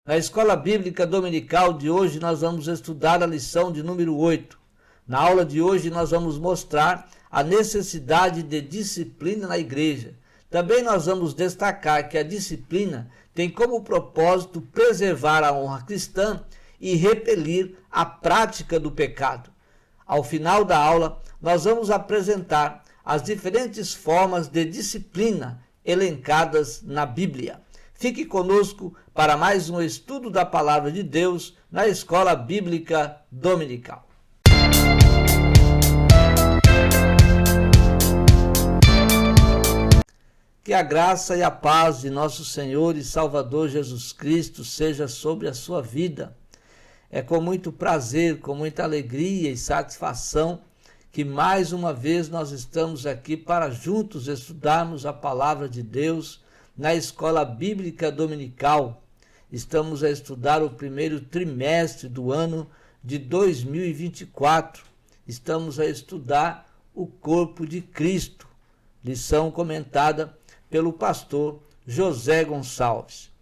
Na Escola Bíblica Dominical de hoje, nós vamos estudar a lição de número 8. Na aula de hoje, nós vamos mostrar a necessidade de disciplina na igreja. Também nós vamos destacar que a disciplina tem como propósito preservar a honra cristã e repelir a prática do pecado. Ao final da aula, nós vamos apresentar as diferentes formas de disciplina elencadas na Bíblia. Fique conosco para mais um estudo da Palavra de Deus na Escola Bíblica Dominical. Que a graça e a paz de nosso Senhor e Salvador Jesus Cristo seja sobre a sua vida. É com muito prazer, com muita alegria e satisfação que mais uma vez nós estamos aqui para juntos estudarmos a Palavra de Deus na Escola Bíblica Dominical. Estamos a estudar o primeiro trimestre do ano de 2024. Estamos a estudar o corpo de Cristo. Lição comentada pelo pastor José Gonçalves.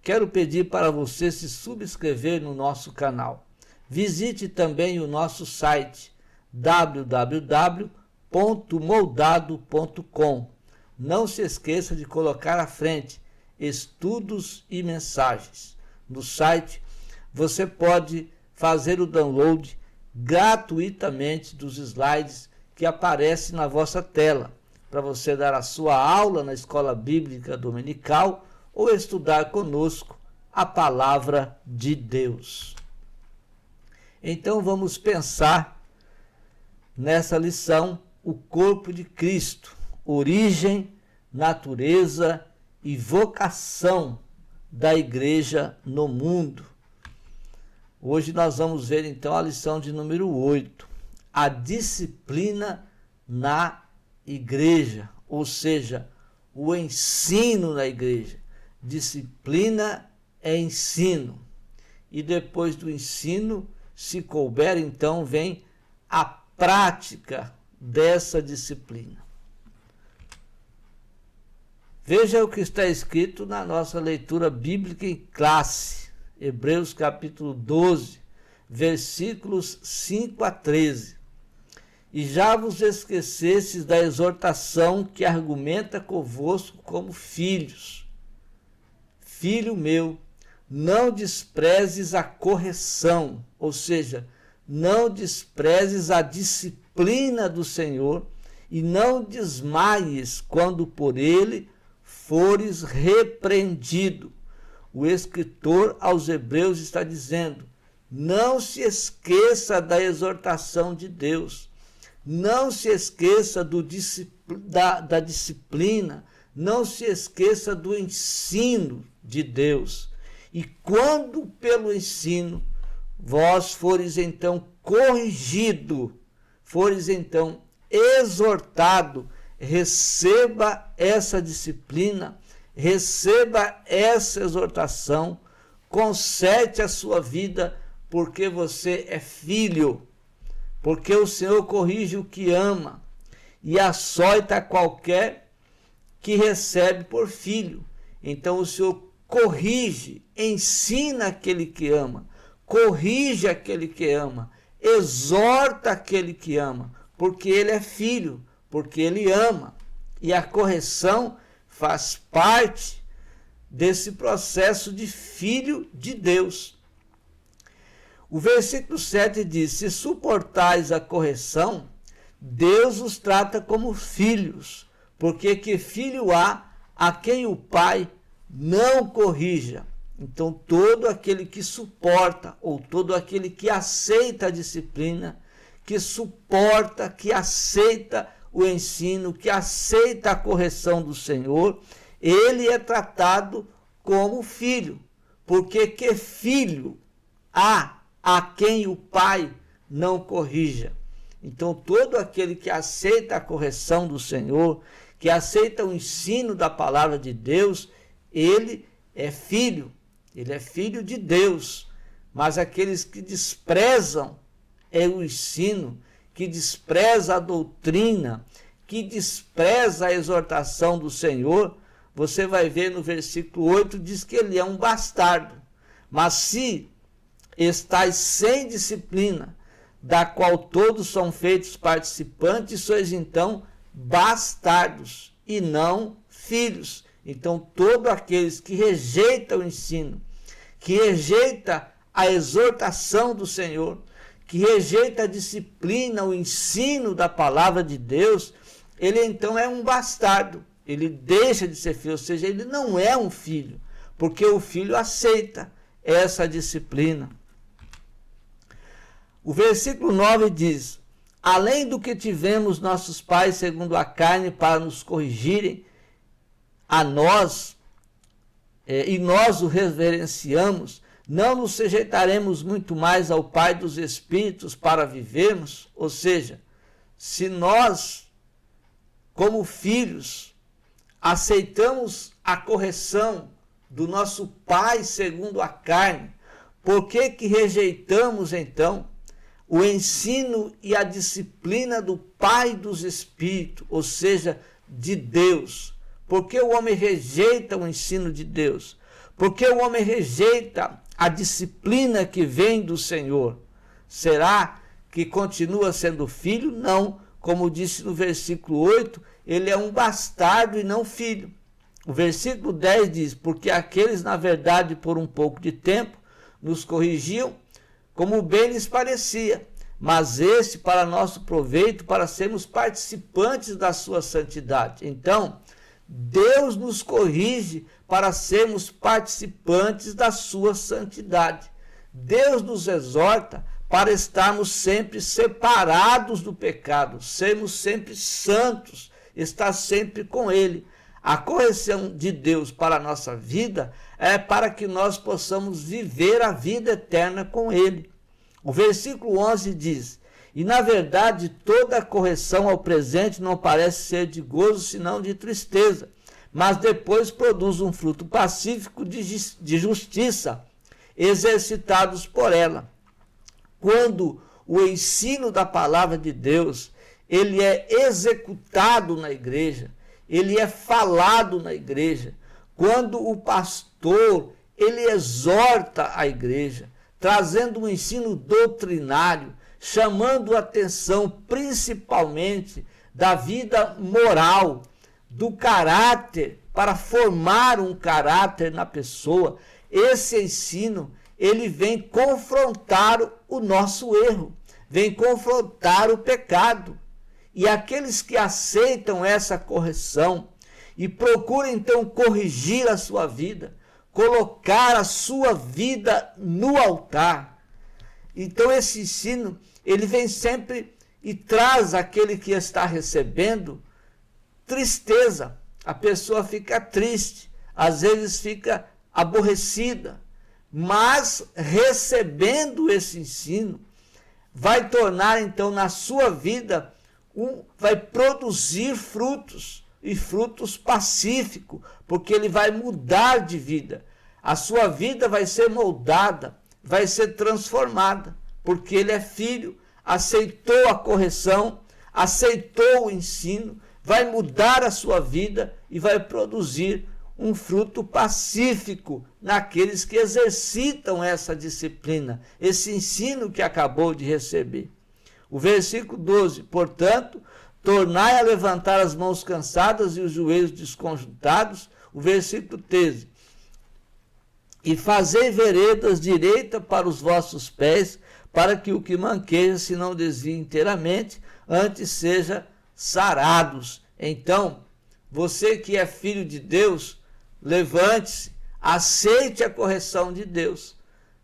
Quero pedir para você se subscrever no nosso canal. Visite também o nosso site www.moldado.com. Não se esqueça de colocar à frente estudos e mensagens. No site você pode fazer o download gratuitamente dos slides que aparecem na vossa tela, para você dar a sua aula na Escola Bíblica Dominical ou estudar conosco a Palavra de Deus. Então vamos pensar nessa lição o corpo de Cristo, origem, natureza e vocação da igreja no mundo. Hoje nós vamos ver então a lição de número 8, a disciplina na igreja, ou seja, o ensino na igreja. Disciplina é ensino. E depois do ensino, se couber, então vem a prática dessa disciplina. Veja o que está escrito na nossa leitura bíblica em classe. Hebreus capítulo 12, versículos 5 a 13. E já vos esquecestes da exortação que argumenta convosco como filhos. Filho meu, não desprezes a correção, ou seja, não desprezes a disciplina do Senhor e não desmaies quando por ele fores repreendido. O escritor aos Hebreus está dizendo: não se esqueça da exortação de Deus, não se esqueça da disciplina, não se esqueça do ensino de Deus. E quando pelo ensino vós fores então corrigido, fores então exortado, receba essa disciplina, receba essa exortação, conserte a sua vida, porque você é filho, porque o Senhor corrige o que ama e açoita qualquer que recebe por filho. Então o Senhor corrige, ensina aquele que ama, corrige aquele que ama, exorta aquele que ama, porque ele é filho, porque ele ama. E a correção faz parte desse processo de filho de Deus. O versículo 7 diz: se suportais a correção, Deus os trata como filhos, porque que filho há a quem o pai não corrija? Então todo aquele que suporta, ou todo aquele que aceita a disciplina, que suporta, que aceita o ensino, que aceita a correção do Senhor, ele é tratado como filho, porque que filho há a quem o pai não corrija? Então todo aquele que aceita a correção do Senhor, que aceita o ensino da palavra de Deus, ele é filho de Deus. Mas aqueles que desprezam o ensino, que despreza a doutrina, que despreza a exortação do Senhor, você vai ver no versículo 8, diz que ele é um bastardo. Mas se estáis sem disciplina, da qual todos são feitos participantes, sois então bastardos e não filhos. Então, todos aqueles que rejeitam o ensino, que rejeitam a exortação do Senhor, que rejeita a disciplina, o ensino da palavra de Deus, ele então é um bastardo, ele deixa de ser filho, ou seja, ele não é um filho, porque o filho aceita essa disciplina. O versículo 9 diz: além do que tivemos nossos pais segundo a carne para nos corrigirem a nós, e nós o reverenciamos, não nos sujeitaremos muito mais ao Pai dos Espíritos para vivermos? Ou seja, se nós, como filhos, aceitamos a correção do nosso Pai segundo a carne, por que rejeitamos então o ensino e a disciplina do Pai dos Espíritos, ou seja, de Deus? Por que o homem rejeita o ensino de Deus? Por que o homem rejeita a disciplina que vem do Senhor? Será que continua sendo filho? Não. Como disse no versículo 8, ele é um bastardo e não filho. O versículo 10 diz: porque aqueles, na verdade, por um pouco de tempo, nos corrigiam como bem lhes parecia, mas este para nosso proveito, para sermos participantes da sua santidade. Então, Deus nos corrige para sermos participantes da sua santidade. Deus nos exorta para estarmos sempre separados do pecado, sermos sempre santos, estar sempre com Ele. A correção de Deus para a nossa vida é para que nós possamos viver a vida eterna com Ele. O versículo 11 diz: e na verdade toda correção ao presente não parece ser de gozo, senão de tristeza, mas depois produz um fruto pacífico de justiça, exercitados por ela. Quando o ensino da palavra de Deus, ele é executado na igreja, ele é falado na igreja, quando o pastor, ele exorta a igreja, trazendo um ensino doutrinário, chamando a atenção principalmente da vida moral, do caráter, para formar um caráter na pessoa. Esse ensino, ele vem confrontar o nosso erro, vem confrontar o pecado. E aqueles que aceitam essa correção e procuram então corrigir a sua vida, colocar a sua vida no altar. Então esse ensino, ele vem sempre e traz aquele que está recebendo tristeza. A pessoa fica triste, às vezes fica aborrecida, mas recebendo esse ensino, vai tornar então na sua vida, vai produzir frutos, e frutos pacíficos, porque ele vai mudar de vida. A sua vida vai ser moldada, vai ser transformada, porque ele é filho, aceitou a correção, aceitou o ensino, vai mudar a sua vida e vai produzir um fruto pacífico naqueles que exercitam essa disciplina, esse ensino que acabou de receber. O versículo 12, portanto, tornai a levantar as mãos cansadas e os joelhos desconjuntados. O versículo 13, e fazei veredas direitas para os vossos pés, para que o que manqueja se não desvie inteiramente, antes seja sarados. Então, você que é filho de Deus, levante-se, aceite a correção de Deus.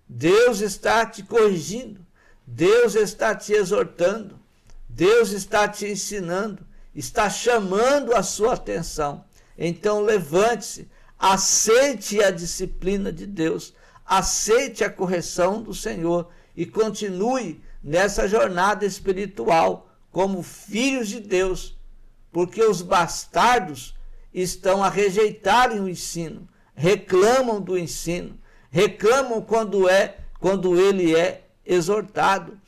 Deus está te corrigindo, Deus está te exortando, Deus está te ensinando, está chamando a sua atenção. Então levante-se, aceite a disciplina de Deus, aceite a correção do Senhor e continue nessa jornada espiritual como filhos de Deus, porque os bastardos estão a rejeitarem o ensino, reclamam do ensino, reclamam quando ele é exortado,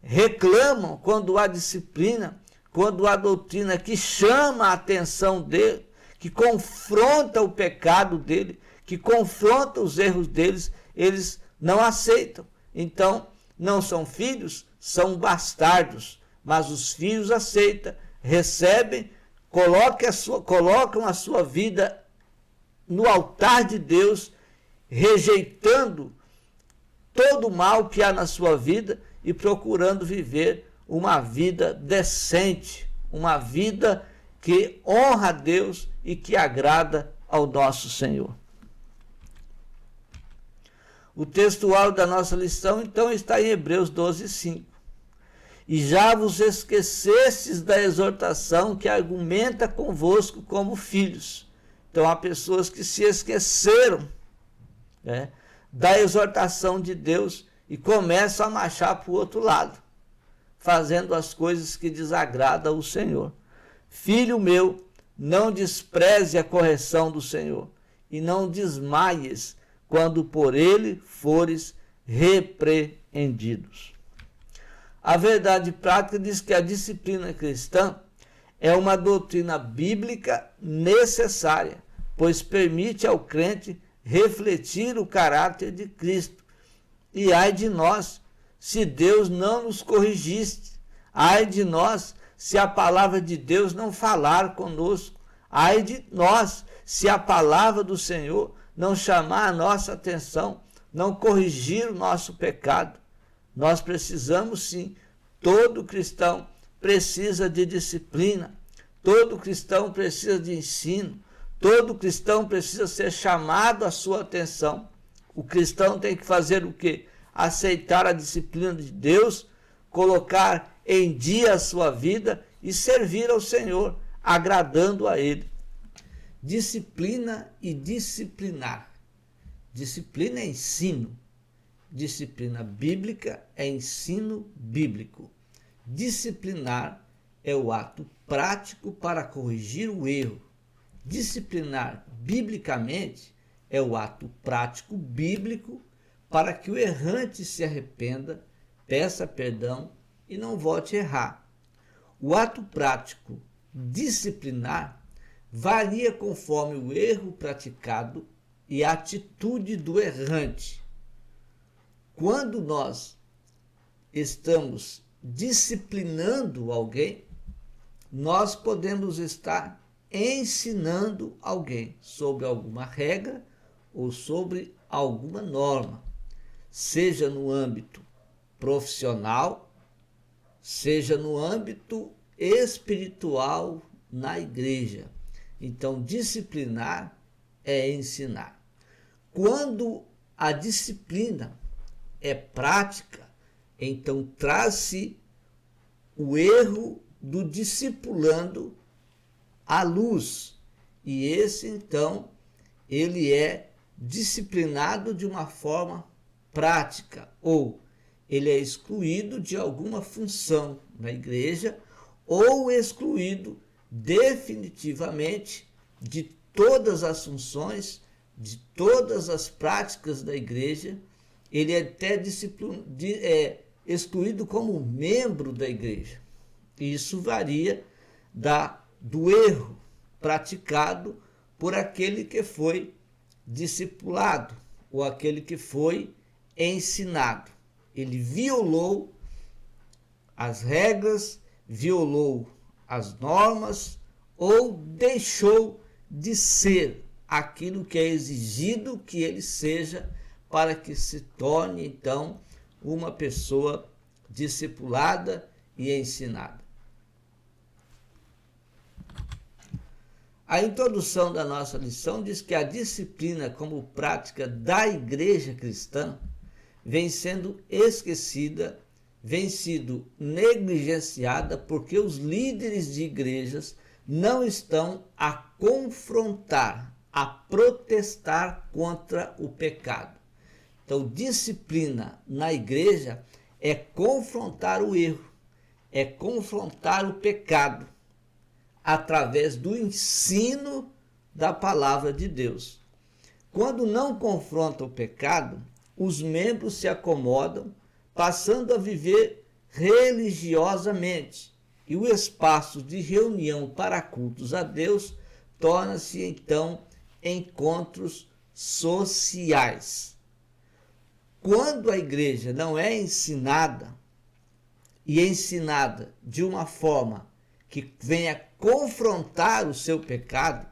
reclamam quando há disciplina, quando há doutrina que chama a atenção dele, que confronta o pecado dele, que confronta os erros deles, eles não aceitam. Então, não são filhos, são bastardos. Mas os filhos aceitam, recebem, colocam a sua vida no altar de Deus, rejeitando todo o mal que há na sua vida e procurando viver uma vida decente, uma vida que honra a Deus e que agrada ao nosso Senhor. O textual da nossa lição, então, está em Hebreus 12:5. E já vos esquecestes da exortação que argumenta convosco como filhos. Então, há pessoas que se esqueceram, né, da exortação de Deus e começam a marchar para o outro lado, fazendo as coisas que desagradam ao Senhor. Filho meu, não despreze a correção do Senhor, e não desmaies quando por ele fores repreendidos. A verdade prática diz que a disciplina cristã é uma doutrina bíblica necessária, pois permite ao crente refletir o caráter de Cristo. E ai de nós, se Deus não nos corrigisse, ai de nós, se a palavra de Deus não falar conosco, ai de nós, se a palavra do Senhor não chamar a nossa atenção, não corrigir o nosso pecado. Nós precisamos sim, todo cristão precisa de disciplina, todo cristão precisa de ensino, todo cristão precisa ser chamado à sua atenção. O cristão tem que fazer o quê? Aceitar a disciplina de Deus, colocar em dia a sua vida e servir ao Senhor, agradando a Ele. Disciplina e disciplinar. Disciplina é ensino. Disciplina bíblica é ensino bíblico. Disciplinar é o ato prático para corrigir o erro. Disciplinar biblicamente é o ato prático bíblico para que o errante se arrependa, peça perdão e não volte a errar. O ato prático disciplinar varia conforme o erro praticado e a atitude do errante. Quando nós estamos disciplinando alguém, nós podemos estar ensinando alguém sobre alguma regra ou sobre alguma norma, seja no âmbito profissional, seja no âmbito espiritual na igreja. Então, disciplinar é ensinar. Quando a disciplina é prática, então traz-se o erro do discipulando à luz. E esse, então, ele é disciplinado de uma forma prática, ou ele é excluído de alguma função na igreja, ou excluído definitivamente de todas as funções, de todas as práticas da igreja. Ele é até excluído como membro da igreja. Isso varia do erro praticado por aquele que foi discipulado ou aquele que foi ensinado. Ele violou as regras, violou as normas ou deixou de ser aquilo que é exigido que ele seja para que se torne, então, uma pessoa discipulada e ensinada. A introdução da nossa lição diz que a disciplina como prática da igreja cristã vem sendo esquecida, vem sido negligenciada porque os líderes de igrejas não estão a confrontar, a protestar contra o pecado. Então, disciplina na igreja é confrontar o erro, é confrontar o pecado através do ensino da palavra de Deus. Quando não confronta o pecado, os membros se acomodam, passando a viver religiosamente, e o espaço de reunião para cultos a Deus torna-se então encontros sociais. quando a igreja não é ensinada, e ensinada de uma forma que venha confrontar o seu pecado,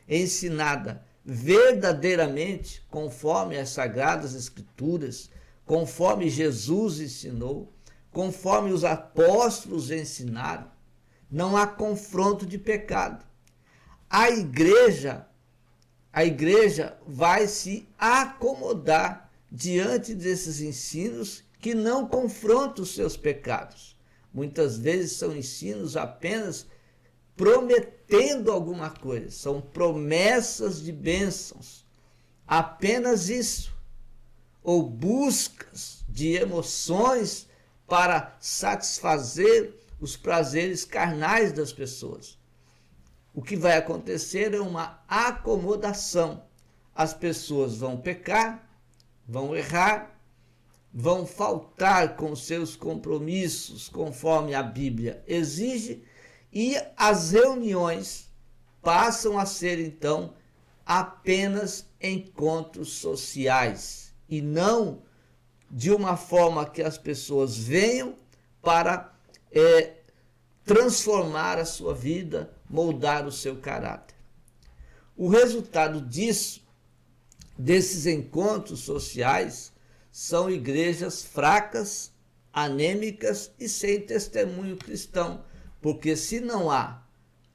ensinada verdadeiramente conforme as Sagradas Escrituras, conforme Jesus ensinou, conforme os apóstolos ensinaram, não há confronto de pecado. A igreja vai se acomodar diante desses ensinos que não confrontam os seus pecados. Muitas vezes são ensinos apenas prometendo alguma coisa, são promessas de bênçãos, apenas isso, ou buscas de emoções para satisfazer os prazeres carnais das pessoas. O que vai acontecer é uma acomodação. As pessoas vão pecar, vão errar, vão faltar com seus compromissos, conforme a Bíblia exige, e as reuniões passam a ser, então, apenas encontros sociais, e não de uma forma que as pessoas venham para transformar a sua vida, moldar o seu caráter. O resultado desses encontros sociais, são igrejas fracas, anêmicas e sem testemunho cristão, porque se não há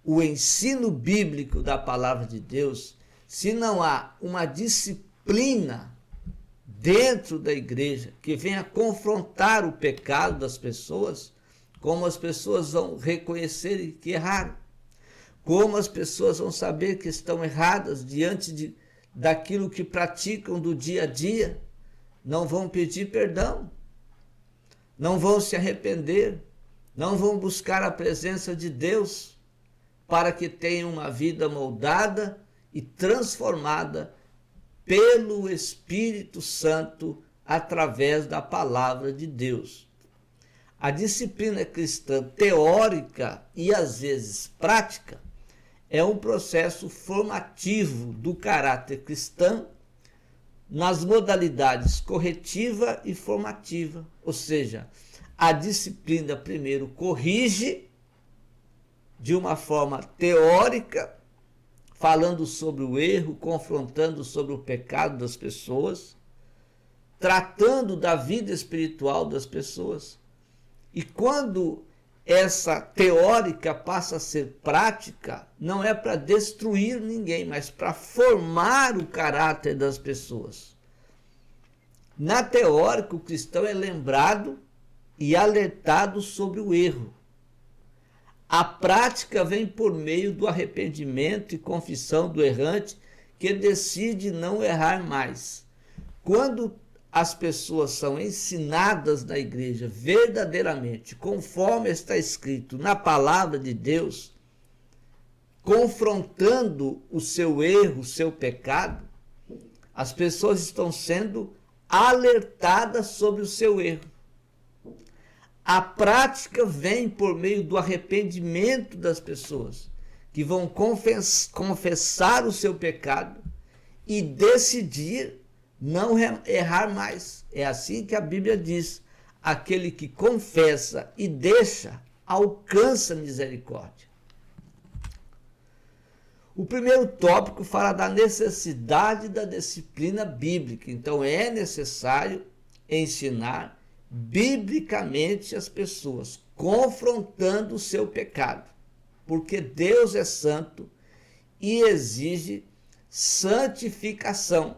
o ensino bíblico da palavra de Deus, se não há uma disciplina dentro da igreja que venha confrontar o pecado das pessoas, como as pessoas vão reconhecer que erraram, como as pessoas vão saber que estão erradas diante daquilo que praticam do dia a dia, não vão pedir perdão, não vão se arrepender, não vão buscar a presença de Deus para que tenham uma vida moldada e transformada pelo Espírito Santo através da palavra de Deus. A disciplina cristã teórica e às vezes prática é um processo formativo do caráter cristão nas modalidades corretiva e formativa, ou seja, a disciplina primeiro corrige de uma forma teórica, falando sobre o erro, confrontando sobre o pecado das pessoas, tratando da vida espiritual das pessoas. E quando essa teórica passa a ser prática, não é para destruir ninguém, mas para formar o caráter das pessoas. Na teórica, o cristão é lembrado e alertado sobre o erro. A prática vem por meio do arrependimento e confissão do errante, que decide não errar mais. Quando as pessoas são ensinadas na igreja verdadeiramente, conforme está escrito na palavra de Deus, confrontando o seu erro, o seu pecado, as pessoas estão sendo alertadas sobre o seu erro. A prática vem por meio do arrependimento das pessoas, que vão confessar o seu pecado e decidir não errar mais. É assim que a Bíblia diz: aquele que confessa e deixa, alcança misericórdia. O primeiro tópico fala da necessidade da disciplina bíblica. Então é necessário ensinar biblicamente as pessoas, confrontando o seu pecado, porque Deus é santo e exige santificação,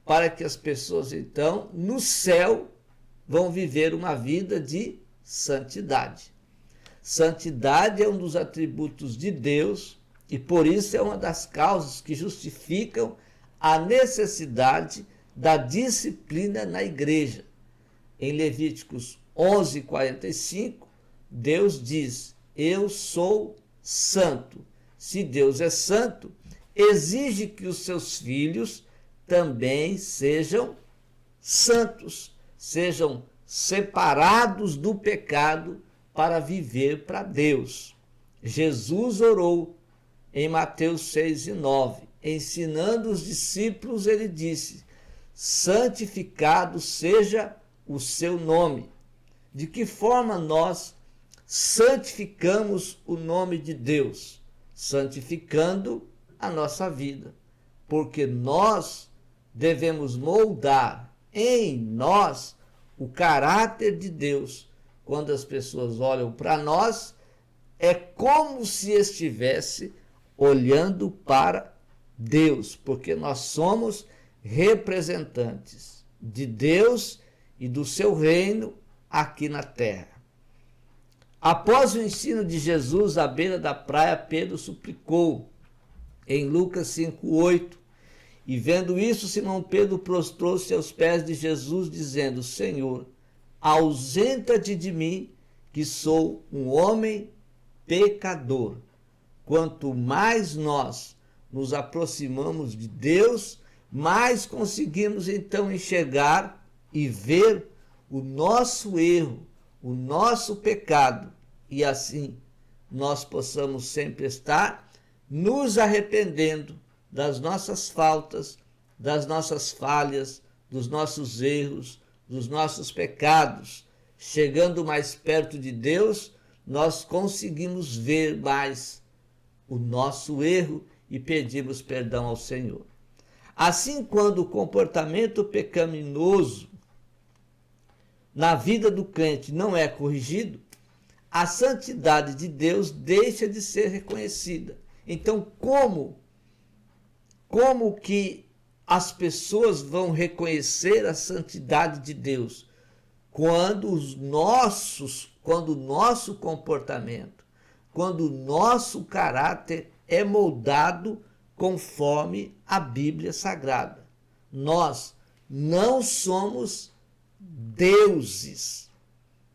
para que as pessoas, então, no céu, vão viver uma vida de santidade. Santidade é um dos atributos de Deus e, por isso, é uma das causas que justificam a necessidade da disciplina na igreja. Em Levíticos 11:45, Deus diz: eu sou santo. Se Deus é santo, exige que os seus filhos também sejam santos, sejam separados do pecado para viver para Deus. Jesus orou em Mateus 6:9, ensinando os discípulos, ele disse: santificado seja o seu nome. De que forma nós santificamos o nome de Deus? Santificando a nossa vida, porque nós devemos moldar em nós o caráter de Deus. Quando as pessoas olham para nós, é como se estivesse olhando para Deus, porque nós somos representantes de Deus e do seu reino aqui na terra. Após o ensino de Jesus à beira da praia, Pedro suplicou em Lucas 5:8, e vendo isso, Simão Pedro prostrou-se aos pés de Jesus, dizendo: Senhor, ausenta-te de mim, que sou um homem pecador. Quanto mais nós nos aproximamos de Deus, mais conseguimos então enxergar e ver o nosso erro, o nosso pecado, e assim nós possamos sempre estar nos arrependendo das nossas faltas, das nossas falhas, dos nossos erros, dos nossos pecados. Chegando mais perto de Deus, nós conseguimos ver mais o nosso erro e pedimos perdão ao Senhor. Assim, quando o comportamento pecaminoso na vida do crente não é corrigido, a santidade de Deus deixa de ser reconhecida. Então, como que as pessoas vão reconhecer a santidade de Deus? Quando o nosso comportamento, quando o nosso caráter é moldado conforme a Bíblia Sagrada. Nós não somos deuses,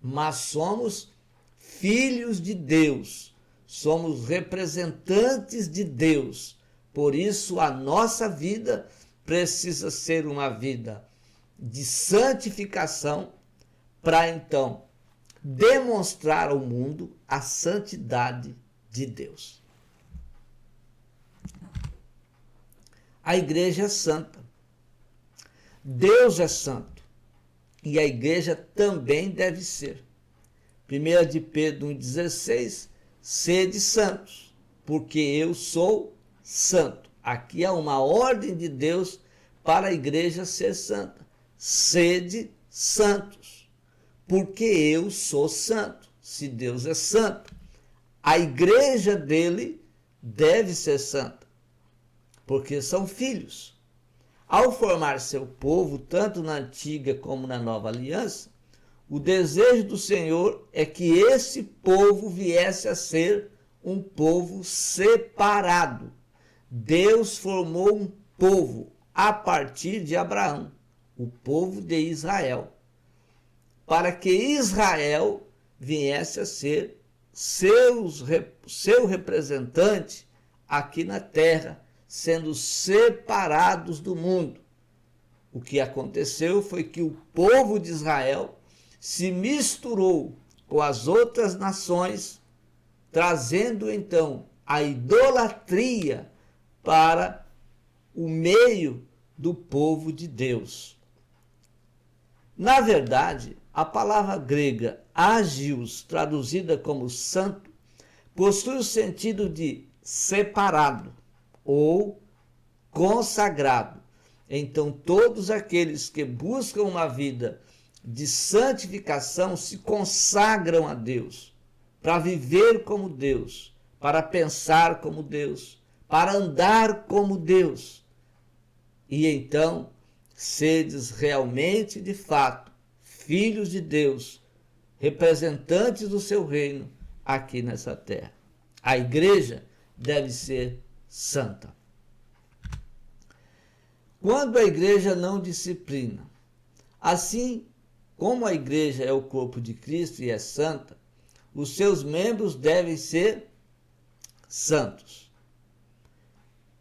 mas somos filhos de Deus, somos representantes de Deus. Por isso, a nossa vida precisa ser uma vida de santificação, para então demonstrar ao mundo a santidade de Deus. A igreja é santa. Deus é santo. E a igreja também deve ser. 1 de Pedro 1,16, sede santos, porque eu sou santo. Aqui há uma ordem de Deus para a igreja ser santa. Sede santos, porque eu sou santo. Se Deus é santo, a igreja dele deve ser santa, porque são filhos. Ao formar seu povo, tanto na antiga como na nova aliança, o desejo do Senhor é que esse povo viesse a ser um povo separado. Deus formou um povo a partir de Abraão, o povo de Israel, para que Israel viesse a ser seu representante aqui na terra, sendo separados do mundo. O que aconteceu foi que o povo de Israel se misturou com as outras nações, trazendo então a idolatria para o meio do povo de Deus. Na verdade, a palavra grega agios, traduzida como santo, possui o sentido de separado ou consagrado. Então, todos aqueles que buscam uma vida de santificação se consagram a Deus, para viver como Deus, para pensar como Deus, para andar como Deus. E então, sedes realmente, de fato, filhos de Deus, representantes do seu reino aqui nessa terra. A igreja deve ser santa. Quando a igreja não disciplina, assim como a igreja é o corpo de Cristo e é santa, os seus membros devem ser santos.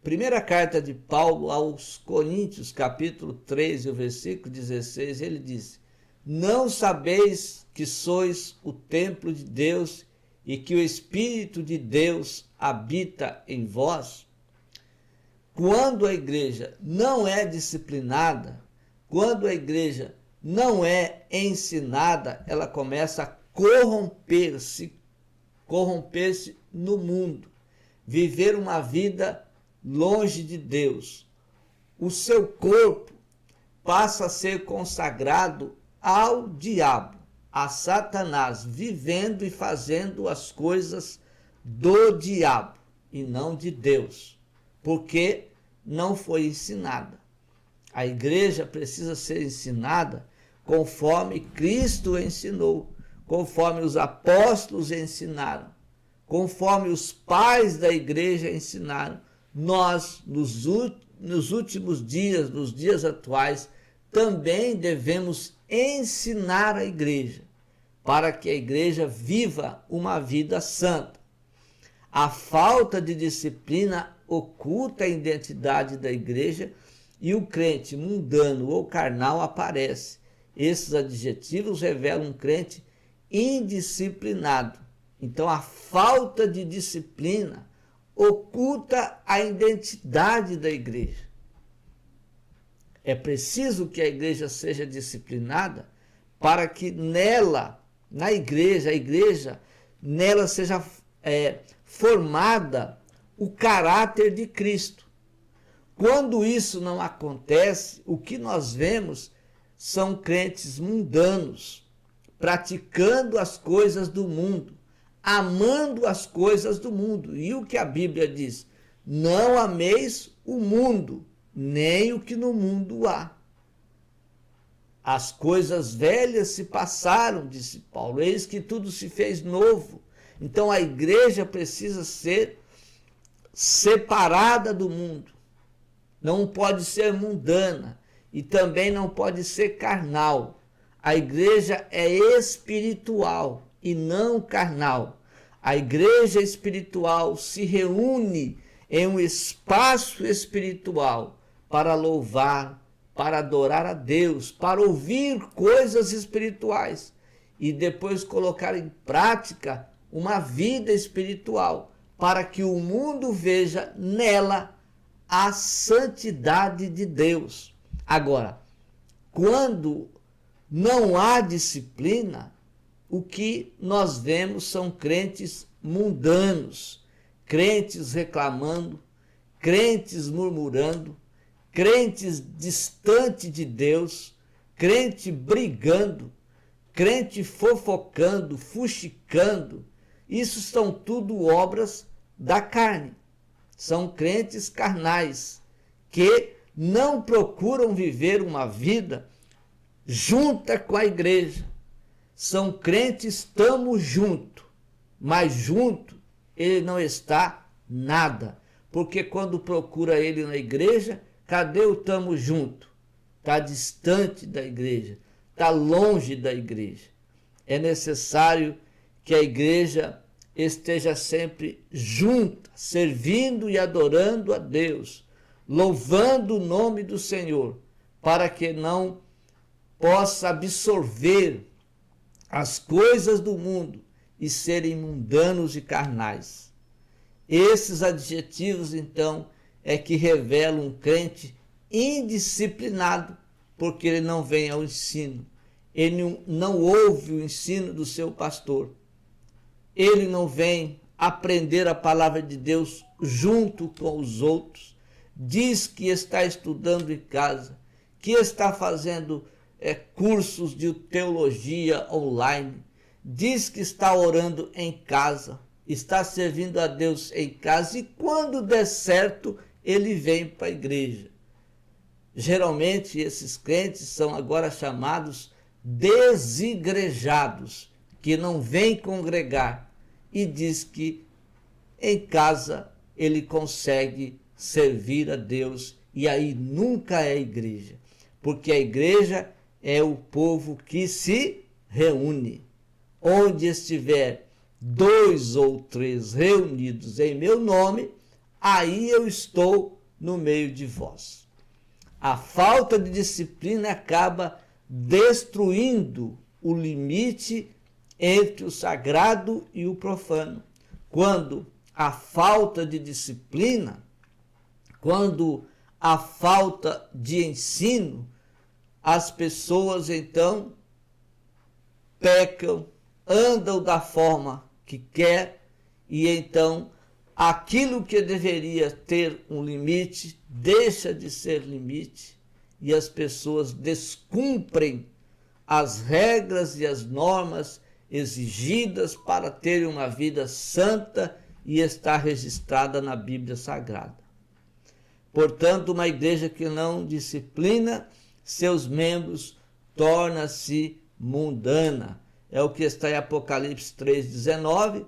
Primeira carta de Paulo aos Coríntios, capítulo 3, o versículo 16, ele diz: não sabeis que sois o templo de Deus e que o Espírito de Deus habita em vós? Quando a igreja não é disciplinada, quando a igreja não é ensinada, ela começa a corromper-se no mundo, viver uma vida longe de Deus. O seu corpo passa a ser consagrado ao diabo, a Satanás, vivendo e fazendo as coisas do diabo e não de Deus, porque não foi ensinada. A igreja precisa ser ensinada conforme Cristo ensinou, conforme os apóstolos ensinaram, conforme os pais da igreja ensinaram. Nós, nos últimos dias, nos dias atuais, também devemos ensinar a igreja, para que a igreja viva uma vida santa. A falta de disciplina oculta a identidade da igreja e o crente mundano ou carnal aparece. Esses adjetivos revelam um crente indisciplinado. Então, a falta de disciplina oculta a identidade da igreja. É preciso que a igreja seja disciplinada para que nela, na igreja, nela seja formada o caráter de Cristo. Quando isso não acontece, o que nós vemos são crentes mundanos, praticando as coisas do mundo, amando as coisas do mundo. E o que a Bíblia diz? Não ameis o mundo, nem o que no mundo há. As coisas velhas se passaram, disse Paulo, eis que tudo se fez novo. Então a igreja precisa ser separada do mundo. Não pode ser mundana e também não pode ser carnal. A igreja é espiritual e não carnal. A igreja espiritual se reúne em um espaço espiritual para louvar, para adorar a Deus, para ouvir coisas espirituais e depois colocar em prática uma vida espiritual, para que o mundo veja nela a santidade de Deus. Agora, quando não há disciplina, o que nós vemos são crentes mundanos, crentes reclamando, crentes murmurando, crentes distante de Deus, crente brigando, crente fofocando, fuxicando. Isso são tudo obras da carne. São crentes carnais que não procuram viver uma vida junta com a igreja. São crentes, estamos junto, mas junto ele não está nada. Porque quando procura ele na igreja, cadê o tamo junto? Está distante da igreja, está longe da igreja. É necessário que a igreja esteja sempre junta, servindo e adorando a Deus, louvando o nome do Senhor, para que não possa absorver as coisas do mundo e serem mundanos e carnais. Esses adjetivos, então, é que revelam um crente indisciplinado, porque ele não vem ao ensino, ele não ouve o ensino do seu pastor, ele não vem aprender a palavra de Deus junto com os outros, diz que está estudando em casa, que está fazendo cursos de teologia online, diz que está orando em casa, está servindo a Deus em casa e quando der certo, ele vem para a igreja. Geralmente esses crentes são agora chamados desigrejados, que não vêm congregar e diz que em casa ele consegue servir a Deus e aí nunca é igreja, porque a igreja é o povo que se reúne. Onde estiver 2 ou 3 reunidos em meu nome, aí eu estou no meio de vós. A falta de disciplina acaba destruindo o limite entre o sagrado e o profano. Quando a falta de disciplina, quando a falta de ensino as pessoas então pecam, andam da forma que quer, e então aquilo que deveria ter um limite deixa de ser limite, e as pessoas descumprem as regras e as normas exigidas para terem uma vida santa e estar registrada na Bíblia Sagrada. Portanto, uma igreja que não disciplina seus membros torna-se mundana. É o que está em Apocalipse 3,19.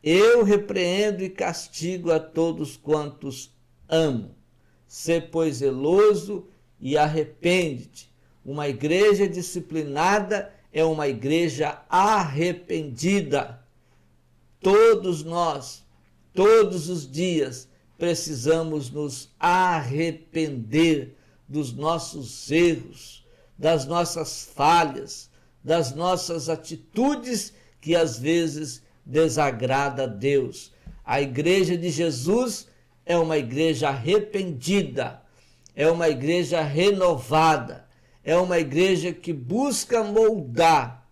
Eu repreendo e castigo a todos quantos amo. Sê, pois, zeloso e arrepende-te. Uma igreja disciplinada é uma igreja arrependida. Todos nós, todos os dias, precisamos nos arrepender dos nossos erros, das nossas falhas, das nossas atitudes que às vezes desagrada a Deus. A igreja de Jesus é uma igreja arrependida, é uma igreja renovada, é uma igreja que busca moldar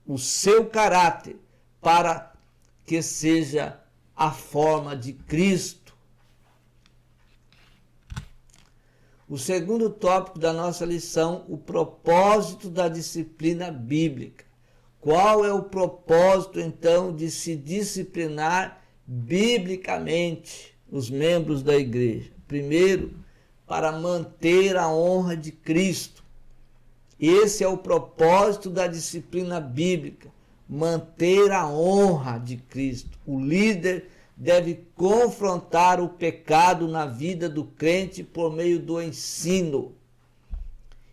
o seu caráter para que seja a forma de Cristo. O segundo tópico da nossa lição, o propósito da disciplina bíblica. Qual é o propósito, então, de se disciplinar biblicamente os membros da igreja? Primeiro, para manter a honra de Cristo. Esse é o propósito da disciplina bíblica, manter a honra de Cristo. O líder deve confrontar o pecado na vida do crente por meio do ensino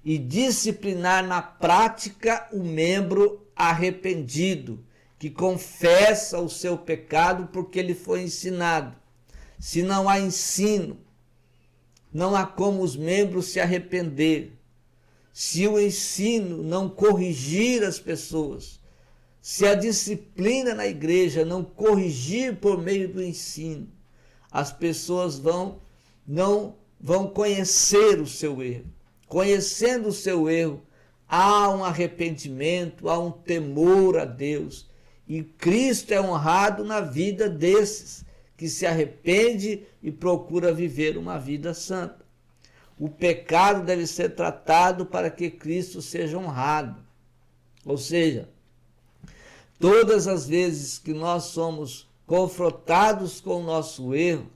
e disciplinar na prática o membro arrependido, que confessa o seu pecado porque ele foi ensinado. Se não há ensino, não há como os membros se arrepender. Se o ensino não corrigir as pessoas, se a disciplina na igreja não corrigir por meio do ensino, as pessoas não vão conhecer o seu erro. Conhecendo o seu erro, há um arrependimento, há um temor a Deus. E Cristo é honrado na vida desses que se arrepende e procura viver uma vida santa. O pecado deve ser tratado para que Cristo seja honrado. Ou seja, todas as vezes que nós somos confrontados com o nosso erro,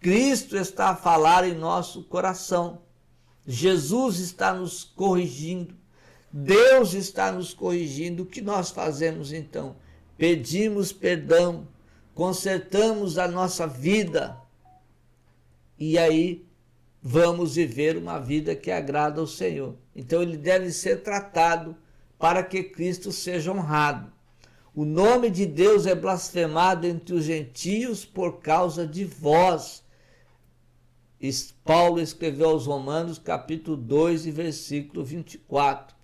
Cristo está a falar em nosso coração. Jesus está nos corrigindo. Deus está nos corrigindo. O que nós fazemos então? Pedimos perdão, consertamos a nossa vida e aí vamos viver uma vida que agrada ao Senhor. Então ele deve ser tratado para que Cristo seja honrado. O nome de Deus é blasfemado entre os gentios por causa de vós. Paulo escreveu aos Romanos, capítulo 2, versículo 24.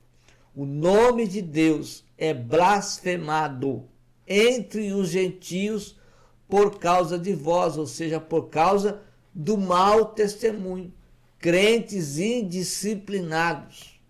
O nome de Deus é blasfemado entre os gentios por causa de vós, ou seja, por causa do mau testemunho. Crentes indisciplinados,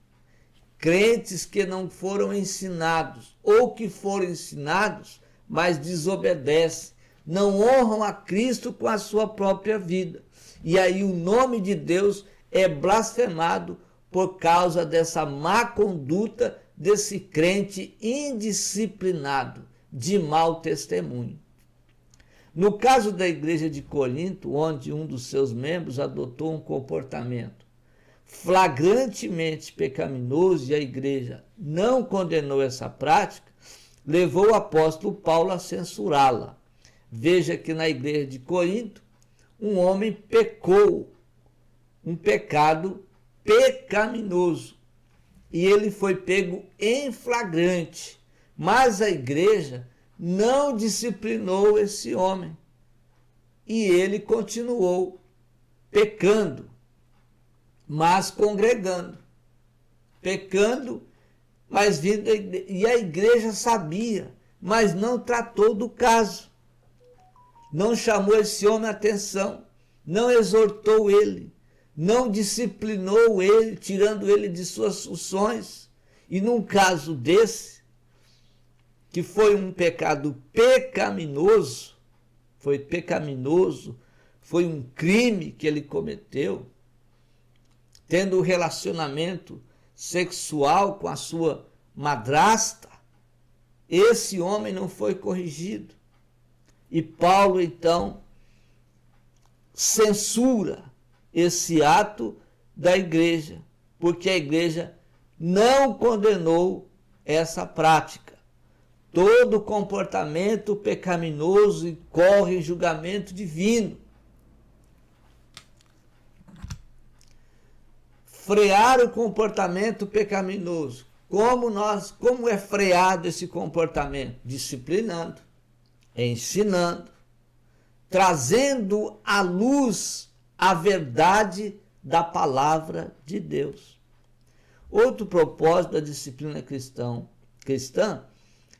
crentes que não foram ensinados, ou que foram ensinados, mas desobedecem, não honram a Cristo com a sua própria vida. E aí o nome de Deus é blasfemado por causa dessa má conduta desse crente indisciplinado, de mau testemunho. No caso da igreja de Corinto, onde um dos seus membros adotou um comportamento flagrantemente pecaminoso e a igreja não condenou essa prática, levou o apóstolo Paulo a censurá-la. Veja que na igreja de Corinto, um homem pecou, um pecado pecaminoso, e ele foi pego em flagrante, mas a igreja não disciplinou esse homem, e ele continuou pecando, mas congregando, pecando, mas vindo, e a igreja sabia, mas não tratou do caso, não chamou esse homem a atenção, não exortou ele, não disciplinou ele, tirando ele de suas funções. E num caso desse, que foi um pecado pecaminoso, foi um crime que ele cometeu, tendo um relacionamento sexual com a sua madrasta, esse homem não foi corrigido. E Paulo, então, censura esse ato da igreja, porque a igreja não condenou essa prática. Todo comportamento pecaminoso incorre em julgamento divino. Frear o comportamento pecaminoso. Como é freado esse comportamento? Disciplinando, ensinando, trazendo à luz a verdade da palavra de Deus. Outro propósito da disciplina cristã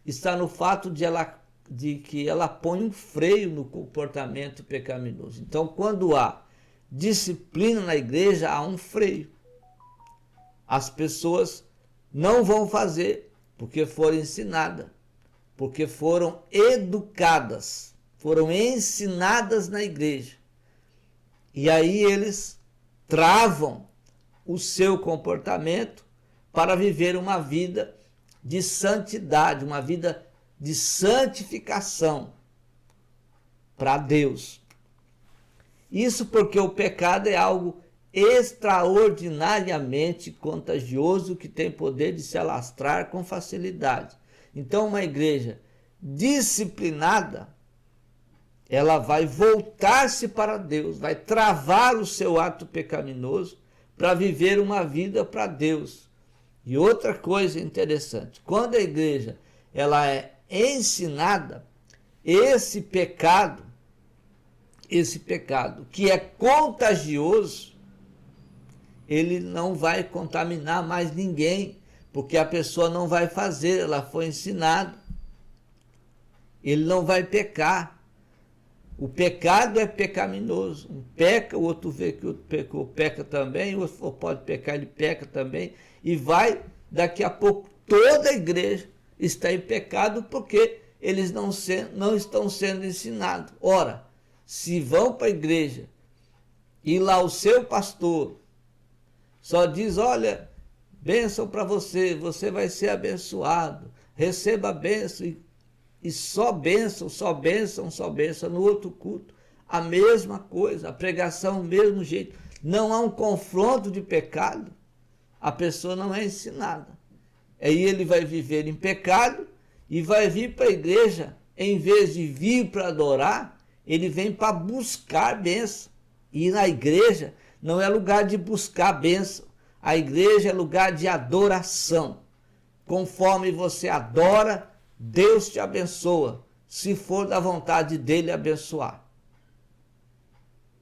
está no fato de que ela põe um freio no comportamento pecaminoso. Então, quando há disciplina na igreja, há um freio. As pessoas não vão fazer porque foram ensinadas, porque foram educadas, foram ensinadas na igreja. E aí eles travam o seu comportamento para viver uma vida de santidade, uma vida de santificação para Deus. Isso porque o pecado é algo extraordinariamente contagioso que tem poder de se alastrar com facilidade. Então, uma igreja disciplinada, ela vai voltar-se para Deus, vai travar o seu ato pecaminoso para viver uma vida para Deus. E outra coisa interessante, quando a igreja ela é ensinada, esse pecado que é contagioso, ele não vai contaminar mais ninguém, porque a pessoa não vai fazer, ela foi ensinada. Ele não vai pecar. O pecado é pecaminoso. Um peca, o outro vê que o outro pecou, peca também, o outro pode pecar, ele peca também. E vai, daqui a pouco, toda a igreja está em pecado porque eles não estão sendo ensinados. Ora, se vão para a igreja e lá o seu pastor só diz, olha, bênção para você, você vai ser abençoado, receba a bênção, e só bênção, só bênção, só bênção. No outro culto, a mesma coisa, a pregação, o mesmo jeito. Não há um confronto de pecado, a pessoa não é ensinada. Aí ele vai viver em pecado e vai vir para a igreja, em vez de vir para adorar, ele vem para buscar bênção. E na igreja não é lugar de buscar bênção, a igreja é lugar de adoração. Conforme você adora, Deus te abençoa, se for da vontade dele abençoar.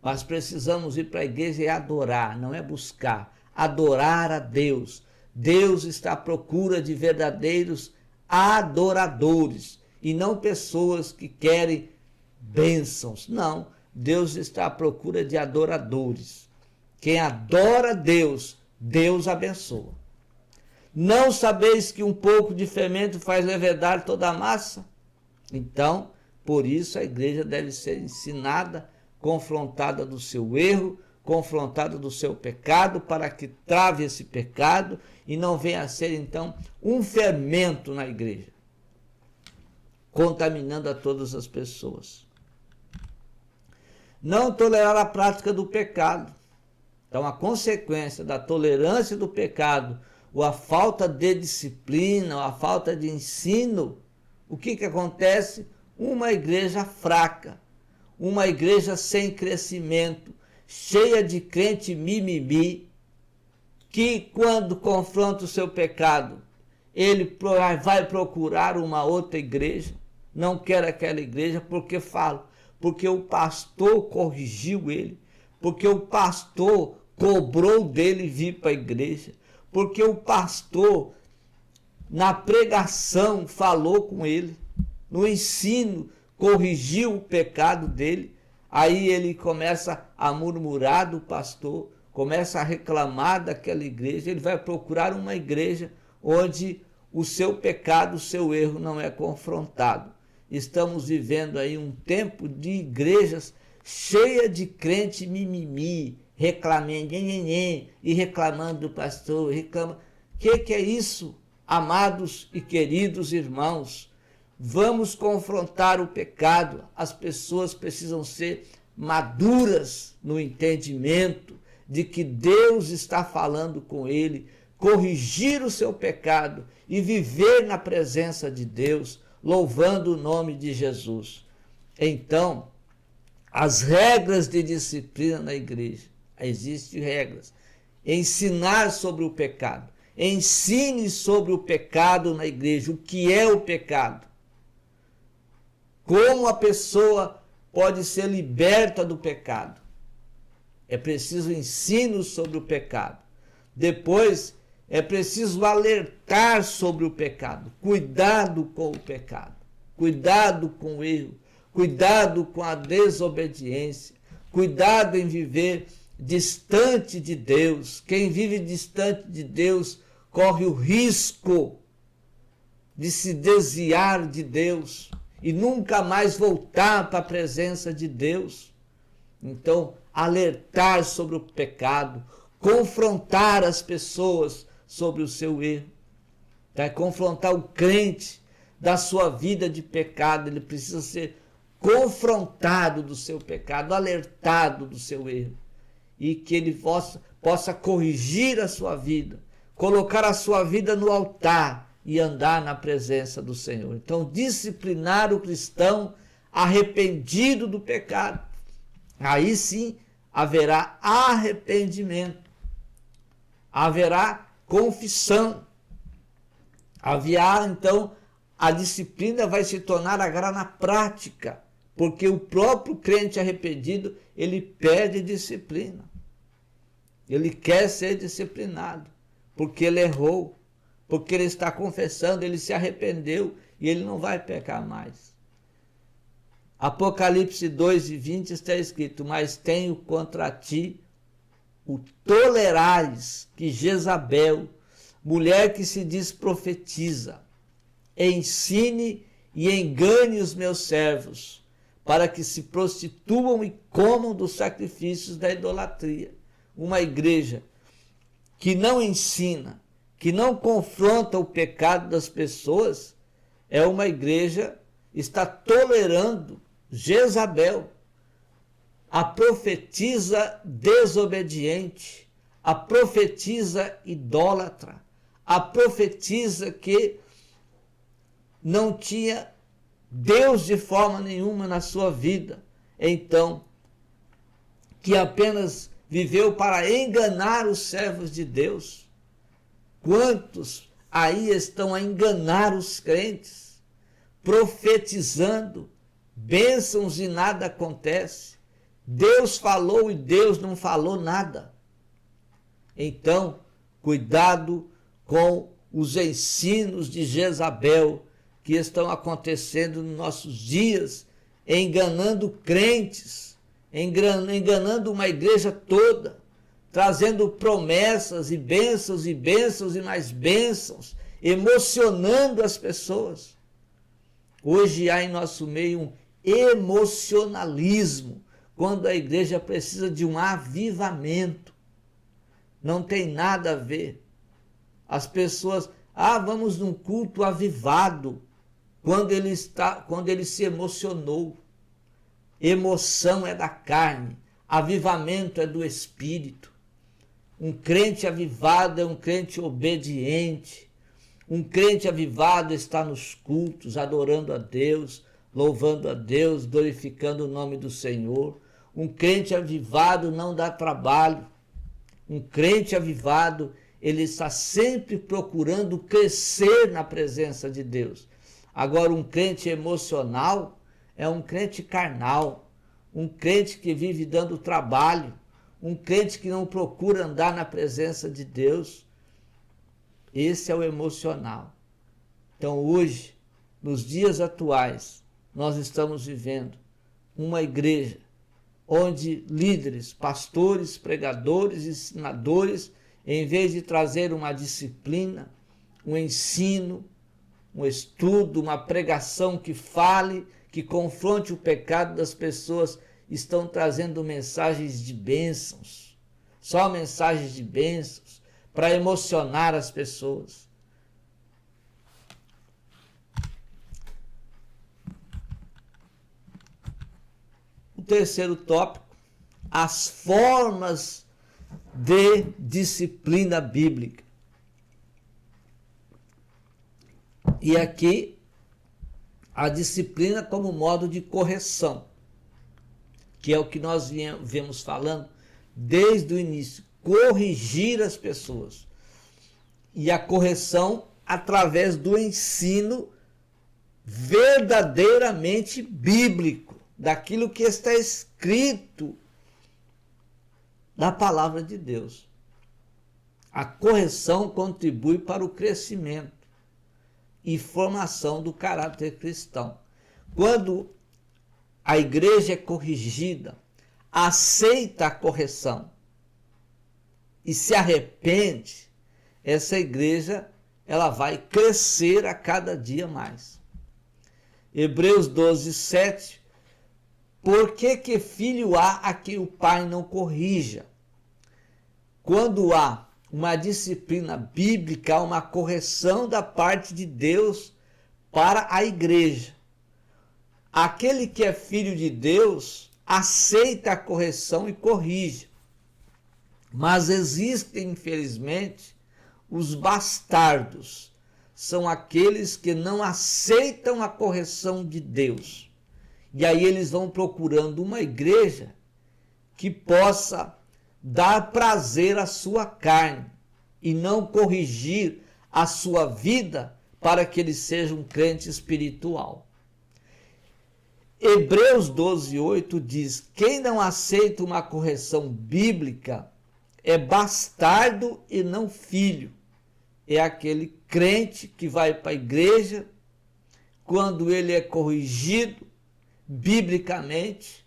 Mas precisamos ir para a igreja e adorar, não é buscar. Adorar a Deus. Deus está à procura de verdadeiros adoradores e não pessoas que querem bênçãos. Não, Deus está à procura de adoradores. Quem adora Deus, Deus abençoa. Não sabeis que um pouco de fermento faz levedar toda a massa? Então, por isso a igreja deve ser ensinada, confrontada do seu erro, confrontada do seu pecado, para que trave esse pecado e não venha a ser, então, um fermento na igreja, contaminando a todas as pessoas. Não tolerar a prática do pecado. Então, a consequência da tolerância do pecado, ou a falta de disciplina, ou a falta de ensino, o que acontece? Uma igreja fraca, uma igreja sem crescimento, cheia de crente mimimi, que quando confronta o seu pecado, ele vai procurar uma outra igreja, não quer aquela igreja, porque fala, porque o pastor corrigiu ele, porque o pastor cobrou dele vir para a igreja, porque o pastor, na pregação, falou com ele, no ensino, corrigiu o pecado dele. Aí ele começa a murmurar do pastor, começa a reclamar daquela igreja, ele vai procurar uma igreja onde o seu pecado, o seu erro não é confrontado. Estamos vivendo aí um tempo de igrejas cheia de crente mimimi, reclamando, e reclamando do pastor, reclama. Que é isso, amados e queridos irmãos? Vamos confrontar o pecado. As pessoas precisam ser maduras no entendimento de que Deus está falando com ele, corrigir o seu pecado e viver na presença de Deus, louvando o nome de Jesus. Então, as regras de disciplina na igreja, existem regras. Ensinar sobre o pecado. Ensine sobre o pecado na igreja, o que é o pecado. Como a pessoa pode ser liberta do pecado. É preciso ensino sobre o pecado. Depois, é preciso alertar sobre o pecado. Cuidado com o pecado. Cuidado com o erro. Cuidado com a desobediência. Cuidado em viver distante de Deus. Quem vive distante de Deus corre o risco de se desviar de Deus e nunca mais voltar para a presença de Deus. Então, alertar sobre o pecado, confrontar as pessoas sobre o seu erro, confrontar o crente da sua vida de pecado. Ele precisa ser confrontado do seu pecado, alertado do seu erro, e que ele possa corrigir a sua vida, colocar a sua vida no altar e andar na presença do Senhor. Então, disciplinar o cristão arrependido do pecado. Aí sim haverá arrependimento, haverá confissão. Haverá, então, a disciplina vai se tornar agora na prática, porque o próprio crente arrependido, ele pede disciplina. Ele quer ser disciplinado, porque ele errou, porque ele está confessando, ele se arrependeu e ele não vai pecar mais. Apocalipse 2:20 está escrito: mas tenho contra ti o tolerares que Jezabel, mulher que se diz profetiza, ensine e engane os meus servos, para que se prostituam e comam dos sacrifícios da idolatria. Uma igreja que não ensina, que não confronta o pecado das pessoas, é uma igreja que está tolerando Jezabel, a profetisa desobediente, a profetisa idólatra, a profetisa que não tinha Deus de forma nenhuma na sua vida, então, que apenas viveu para enganar os servos de Deus. Quantos aí estão a enganar os crentes, profetizando bênçãos e nada acontece. Deus falou e Deus não falou nada. Então, cuidado com os ensinos de Jezabel que estão acontecendo nos nossos dias, enganando crentes, enganando uma igreja toda, trazendo promessas e bênçãos e mais bênçãos, emocionando as pessoas. Hoje há em nosso meio um emocionalismo, quando a igreja precisa de um avivamento. Não tem nada a ver. As pessoas, vamos num culto avivado, quando ele se emocionou. Emoção é da carne, avivamento é do espírito. Um crente avivado é um crente obediente. Um crente avivado está nos cultos, adorando a Deus, louvando a Deus, glorificando o nome do Senhor. Um crente avivado não dá trabalho. Um crente avivado, ele está sempre procurando crescer na presença de Deus. Agora, um crente emocional é um crente carnal, um crente que vive dando trabalho, um crente que não procura andar na presença de Deus. Esse é o emocional. Então, hoje, nos dias atuais, nós estamos vivendo uma igreja onde líderes, pastores, pregadores, ensinadores, em vez de trazer uma disciplina, um ensino, um estudo, uma pregação que fale, que confronte o pecado das pessoas, estão trazendo mensagens de bênçãos, só mensagens de bênçãos, para emocionar as pessoas. O terceiro tópico, as formas de disciplina bíblica. E aqui, a disciplina como modo de correção, que é o que nós viemos falando desde o início, corrigir as pessoas. E a correção através do ensino verdadeiramente bíblico, daquilo que está escrito na palavra de Deus. A correção contribui para o crescimento e formação do caráter cristão. Quando a igreja é corrigida, aceita a correção e se arrepende, essa igreja ela vai crescer a cada dia mais. Hebreus 12, 7. Por que filho há a quem o pai não corrija? Quando há uma disciplina bíblica, uma correção da parte de Deus para a igreja. Aquele que é filho de Deus aceita a correção e corrige. Mas existem, infelizmente, os bastardos. São aqueles que não aceitam a correção de Deus. E aí eles vão procurando uma igreja que possa dar prazer à sua carne e não corrigir a sua vida para que ele seja um crente espiritual. Hebreus 12, 8 diz: quem não aceita uma correção bíblica é bastardo e não filho. É aquele crente que vai para a igreja, quando ele é corrigido biblicamente,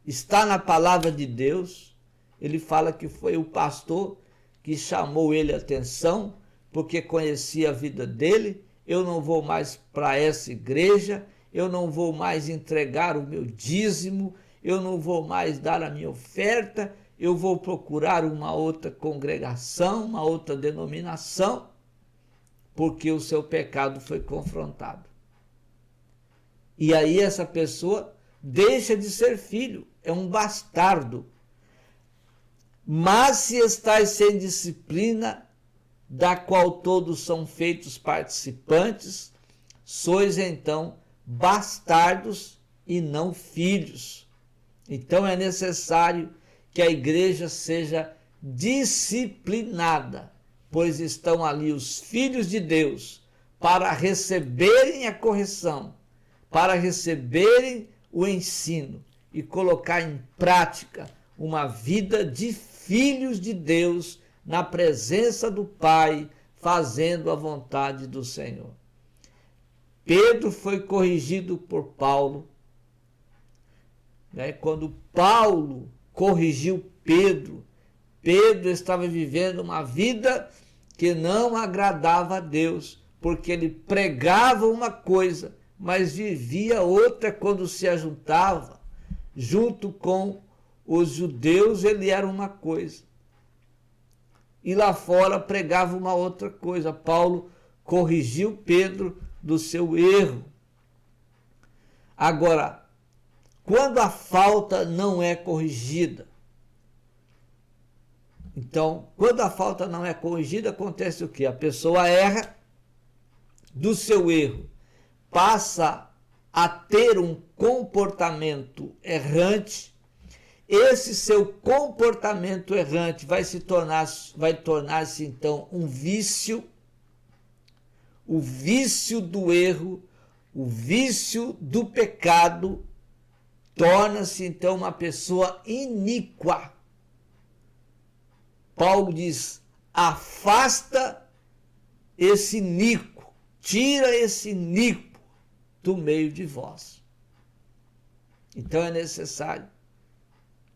está na palavra de Deus, ele fala que foi o pastor que chamou ele a atenção, porque conhecia a vida dele. Eu não vou mais para essa igreja, eu não vou mais entregar o meu dízimo, eu não vou mais dar a minha oferta, eu vou procurar uma outra congregação, uma outra denominação, porque o seu pecado foi confrontado. E aí essa pessoa deixa de ser filho, é um bastardo. Mas se estáis sem disciplina, da qual todos são feitos participantes, sois então bastardos e não filhos. Então é necessário que a igreja seja disciplinada, pois estão ali os filhos de Deus para receberem a correção, para receberem o ensino e colocar em prática uma vida de filhos de Deus na presença do Pai, fazendo a vontade do Senhor. Pedro foi corrigido por Paulo. Quando Paulo corrigiu Pedro, Pedro estava vivendo uma vida que não agradava a Deus, porque ele pregava uma coisa, mas vivia outra. Quando se ajuntava junto com os judeus, ele era uma coisa, e lá fora pregava uma outra coisa. Paulo corrigiu Pedro do seu erro. Agora, quando a falta não é corrigida, então, quando a falta não é corrigida, acontece o quê? A pessoa erra, do seu erro passa a ter um comportamento errante. Esse seu comportamento errante vai tornar-se então um vício, o vício do erro, o vício do pecado, torna-se então uma pessoa iníqua. Paulo diz: afasta esse iníquo, tira esse iníquo do meio de vós. Então é necessário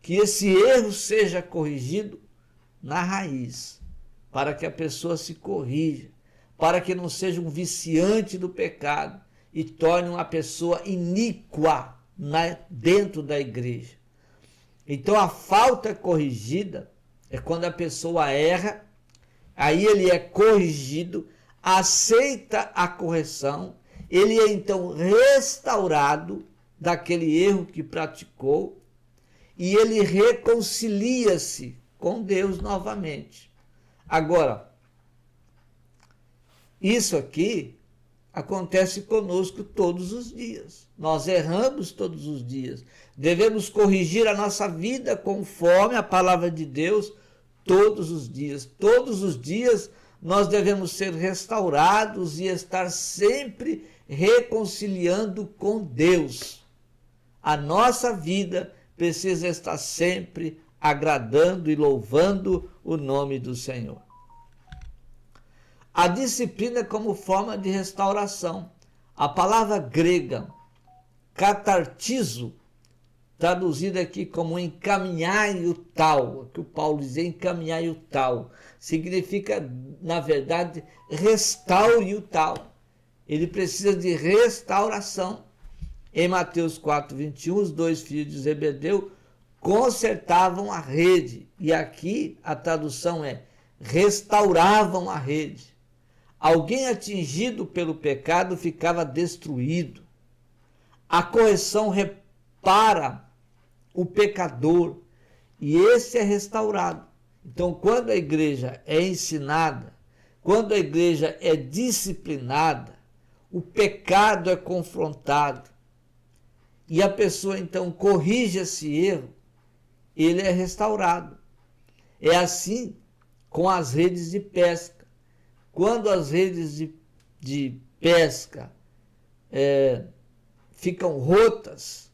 que esse erro seja corrigido na raiz, para que a pessoa se corrija, para que não seja um viciante do pecado e torne uma pessoa iníqua dentro da igreja. Então a falta corrigida é quando a pessoa erra, aí ele é corrigido, aceita a correção, ele é então restaurado daquele erro que praticou e ele reconcilia-se com Deus novamente. Agora, isso aqui acontece conosco todos os dias. Nós erramos todos os dias. Devemos corrigir a nossa vida conforme a palavra de Deus todos os dias. Todos os dias nós devemos ser restaurados e estar sempre reconciliando com Deus. A nossa vida precisa estar sempre agradando e louvando o nome do Senhor. A disciplina como forma de restauração. A palavra grega catartizo, traduzida aqui como encaminhai o tal, que o Paulo diz encaminhai o tal, significa, na verdade, restaure o tal. Ele precisa de restauração. Em Mateus 4:21, os dois filhos de Zebedeu consertavam a rede. E aqui a tradução é restauravam a rede. Alguém atingido pelo pecado ficava destruído. A correção repara o pecador e esse é restaurado. Então, quando a igreja é ensinada, quando a igreja é disciplinada, o pecado é confrontado e a pessoa então corrige esse erro, ele é restaurado. É assim com as redes de pesca. Quando as redes de pesca ficam rotas,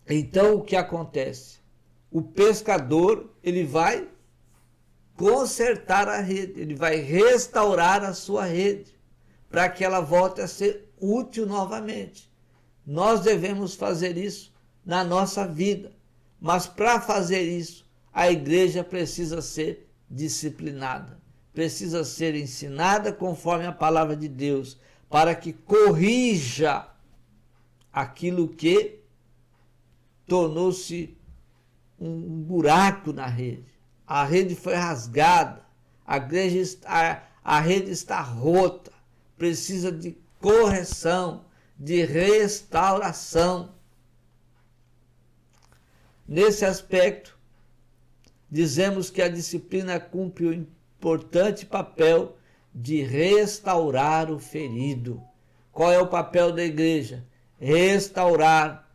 então o que acontece? O pescador ele vai consertar a rede, ele vai restaurar a sua rede, para que ela volte a ser útil novamente. Nós devemos fazer isso na nossa vida, mas para fazer isso, a igreja precisa ser disciplinada, precisa ser ensinada conforme a palavra de Deus, para que corrija aquilo que tornou-se um buraco na rede. A rede foi rasgada, a rede está rota, precisa de correção, de restauração. Nesse aspecto, dizemos que a disciplina cumpre o importante papel de restaurar o ferido. Qual é o papel da igreja? Restaurar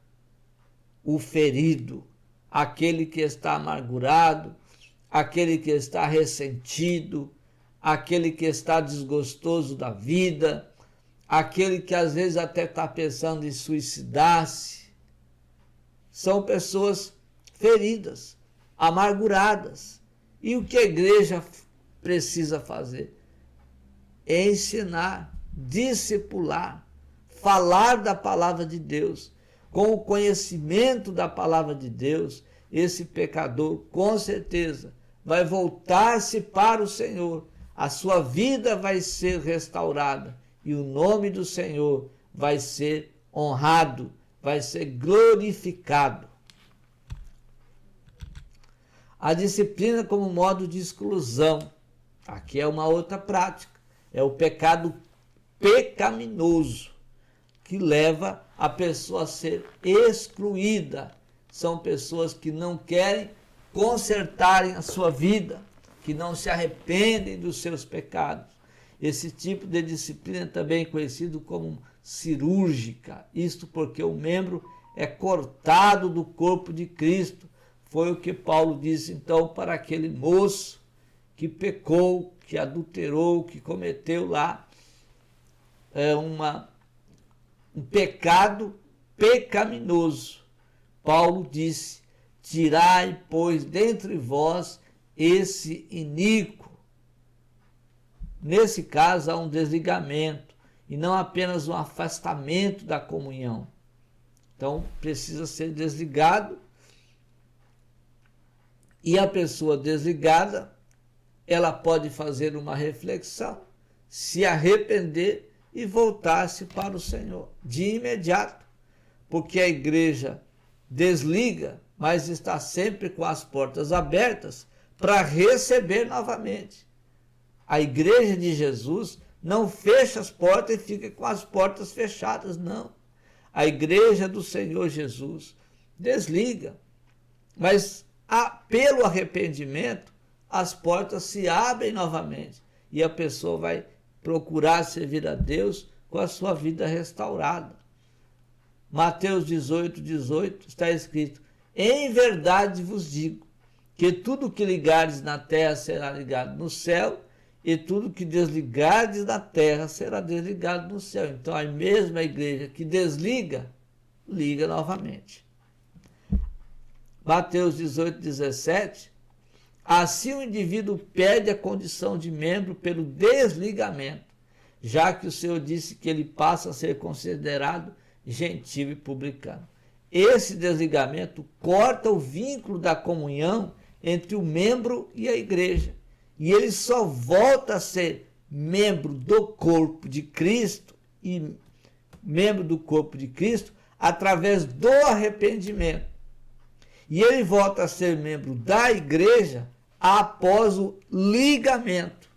o ferido, aquele que está amargurado, aquele que está ressentido, aquele que está desgostoso da vida, aquele que às vezes até está pensando em suicidar-se. São pessoas feridas, amarguradas. E o que a igreja precisa fazer? Ensinar, discipular, falar da palavra de Deus. Com o conhecimento da palavra de Deus, esse pecador, com certeza, vai voltar-se para o Senhor. A sua vida vai ser restaurada e o nome do Senhor vai ser honrado, vai ser glorificado. A disciplina como modo de exclusão. Aqui é uma outra prática. É o pecado pecaminoso que leva a pessoa a ser excluída. São pessoas que não querem consertarem a sua vida, que não se arrependem dos seus pecados. Esse tipo de disciplina também é conhecido como cirúrgica. Isto porque o membro é cortado do corpo de Cristo. Foi o que Paulo disse então para aquele moço que pecou, que adulterou, que cometeu lá um pecado pecaminoso. Paulo disse: tirai, pois, dentre vós esse iníquo. Nesse caso há um desligamento e não apenas um afastamento da comunhão. Então precisa ser desligado E a pessoa desligada, ela pode fazer uma reflexão, se arrepender e voltar-se para o Senhor de imediato, porque a igreja desliga, mas está sempre com as portas abertas para receber novamente. A igreja de Jesus não fecha as portas e fica com as portas fechadas, não. A igreja do Senhor Jesus desliga, mas pelo arrependimento as portas se abrem novamente e a pessoa vai procurar servir a Deus com a sua vida restaurada. Mateus 18:18 está escrito: em verdade vos digo que tudo que ligardes na terra será ligado no céu, e tudo que desligardes na terra será desligado no céu. Então a mesma igreja que desliga, liga novamente. Mateus 18:17, assim o indivíduo perde a condição de membro pelo desligamento, já que o Senhor disse que ele passa a ser considerado gentil e publicano. Esse desligamento corta o vínculo da comunhão entre o membro e a igreja, e ele só volta a ser membro do corpo de Cristo e membro do corpo de Cristo através do arrependimento. E ele volta a ser membro da igreja após o ligamento.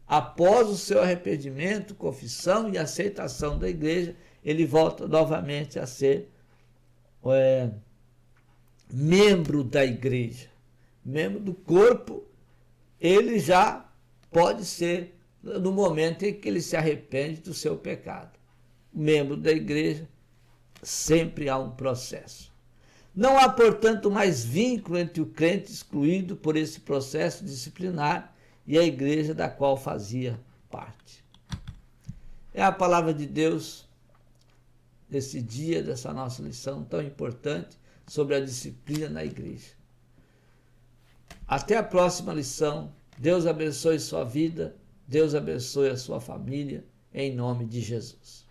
Após o seu arrependimento, confissão e aceitação da igreja, ele volta novamente a ser membro da igreja. Membro do corpo, ele já pode ser no momento em que ele se arrepende do seu pecado. Membro da igreja, sempre há um processo. Não há, portanto, mais vínculo entre o crente excluído por esse processo disciplinar e a igreja da qual fazia parte. É a palavra de Deus desse dia, dessa nossa lição tão importante sobre a disciplina na igreja. Até a próxima lição. Deus abençoe sua vida, Deus abençoe a sua família, em nome de Jesus.